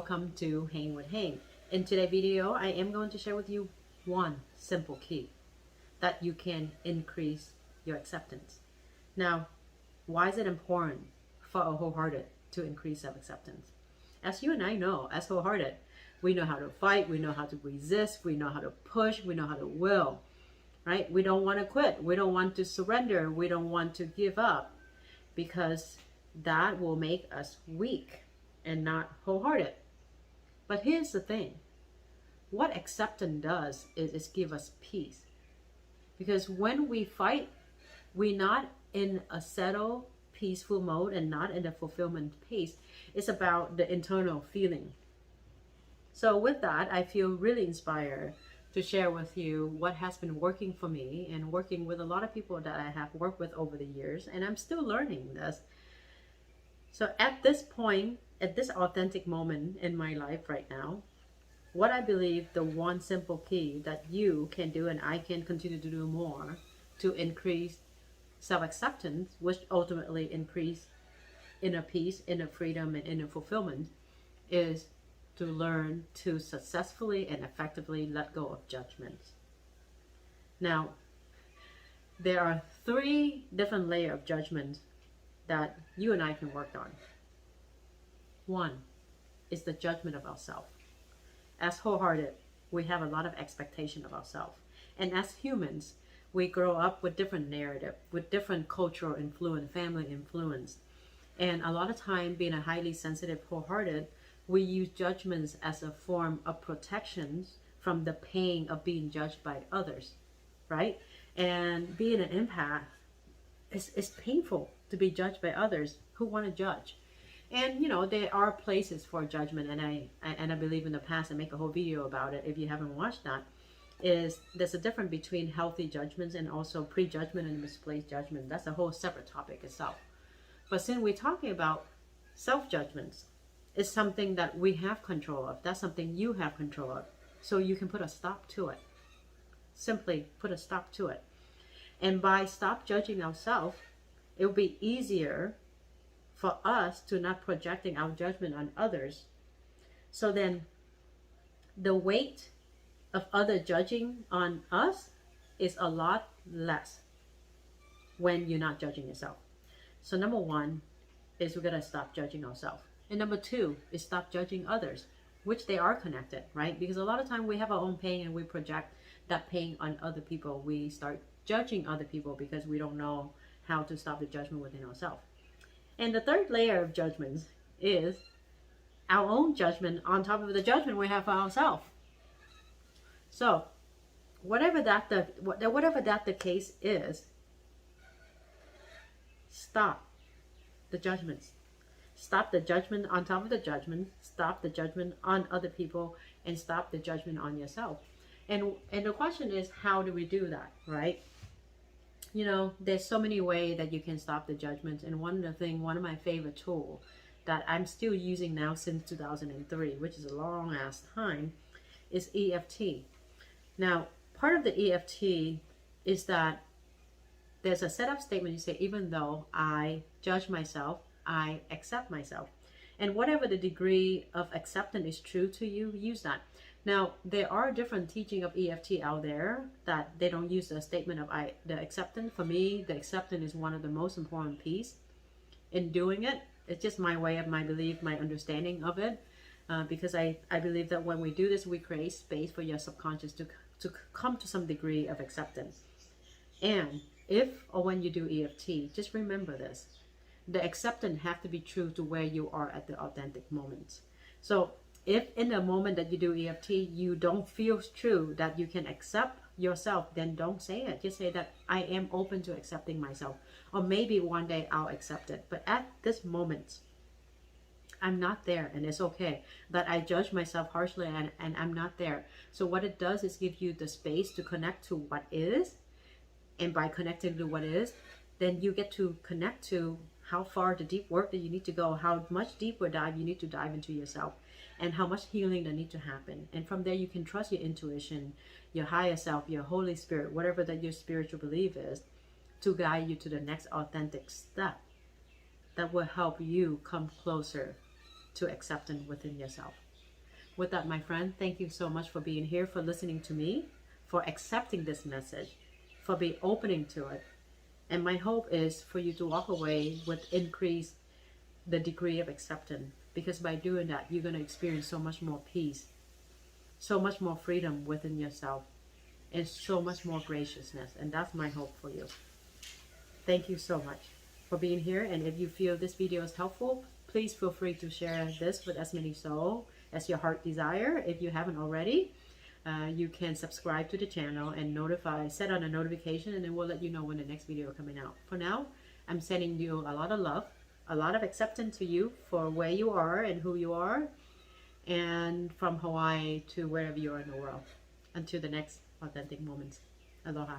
welcome to Hang with Hang. In today's video, I am going to share with you one simple key that you can increase your acceptance. Now, why is it important for a wholehearted to increase self-acceptance? As you and I know, as wholehearted, we know how to fight, we know how to resist, we know how to push, we know how to will, right? We don't want to quit, we don't want to surrender, we don't want to give up, because that will make us weak and not wholehearted. But here's the thing. What acceptance does is give us peace. Because when we fight, we're not in a settled, peaceful mode and not in the fulfillment pace. It's about the internal feeling. So with that, I feel really inspired to share with you what has been working for me and working with a lot of people that I have worked with over the years. And I'm still learning this. So at this point, at this authentic moment in my life right now, what I believe the one simple key that you can do and I can continue to do more to increase self-acceptance, which ultimately increase inner peace, inner freedom, and inner fulfillment, is to learn to successfully and effectively let go of judgments. Now, there are 3 different layers of judgment that you and I can work on. One is the judgment of ourselves. As wholehearted, we have a lot of expectation of ourselves. And as humans, we grow up with different narrative, with different cultural influence, family influence. And a lot of time, being a highly sensitive wholehearted, we use judgments as a form of protection from the pain of being judged by others, right? And being an empath, it's painful to be judged by others who want to judge. And there are places for judgment, and I believe in the past I make a whole video about it. If you haven't watched that, there's a difference between healthy judgments and also prejudgment and misplaced judgment. That's a whole separate topic itself. But since we're talking about self-judgments, it's something that we have control of. That's something you have control of. So you can put a stop to it. Simply put a stop to it. And by stop judging ourselves, it will be easier for us to not projecting our judgment on others. So then the weight of other judging on us is a lot less when you're not judging yourself. So number 1 is we're gonna stop judging ourselves. And number 2 is stop judging others, which they are connected, right? Because a lot of time we have our own pain and we project that pain on other people. We start judging other people because we don't know how to stop the judgment within ourselves. And the 3rd layer of judgments is our own judgment on top of the judgment we have for ourselves. So whatever that the case is, stop the judgments. Stop the judgment on top of the judgment. Stop the judgment on other people, and stop the judgment on yourself. And the question is, how do we do that, right? There's so many ways that you can stop the judgments. And one of my favorite tools that I'm still using now since 2003, which is a long ass time, is EFT. Now, part of the EFT is that there's a setup statement. You say, even though I judge myself, I accept myself. And whatever the degree of acceptance is true to you, use that. Now, there are different teaching of EFT out there that they don't use the statement of the acceptance. For me, the acceptance is one of the most important piece in doing it. It's just my way of my belief, my understanding of it. Because I believe that when we do this, we create space for your subconscious to come to some degree of acceptance. And if or when you do EFT, just remember this. The acceptance have to be true to where you are at the authentic moment. So if in the moment that you do EFT, you don't feel true that you can accept yourself, then don't say it. Just say that I am open to accepting myself. Or maybe one day I'll accept it. But at this moment, I'm not there, and it's okay that I judge myself harshly and I'm not there. So what it does is give you the space to connect to what is. And by connecting to what is, then you get to connect to how far the deep work that you need to go, how much deeper dive you need to dive into yourself, and how much healing that need to happen. And from there, you can trust your intuition, your higher self, your Holy Spirit, whatever that your spiritual belief is, to guide you to the next authentic step that will help you come closer to acceptance within yourself. With that, my friend, thank you so much for being here, for listening to me, for accepting this message, for being opening to it. And my hope is for you to walk away with increase the degree of acceptance, because by doing that, you're going to experience so much more peace, so much more freedom within yourself, and so much more graciousness. And that's my hope for you. Thank you so much for being here. And if you feel this video is helpful, please feel free to share this with as many souls as your heart desire. If you haven't already, you can subscribe to the channel and set on a notification, and then we'll let you know when the next video is coming out. For now, I'm sending you a lot of love, a lot of acceptance to you for where you are and who you are, and from Hawaii to wherever you are in the world. Until the next authentic moments. Aloha.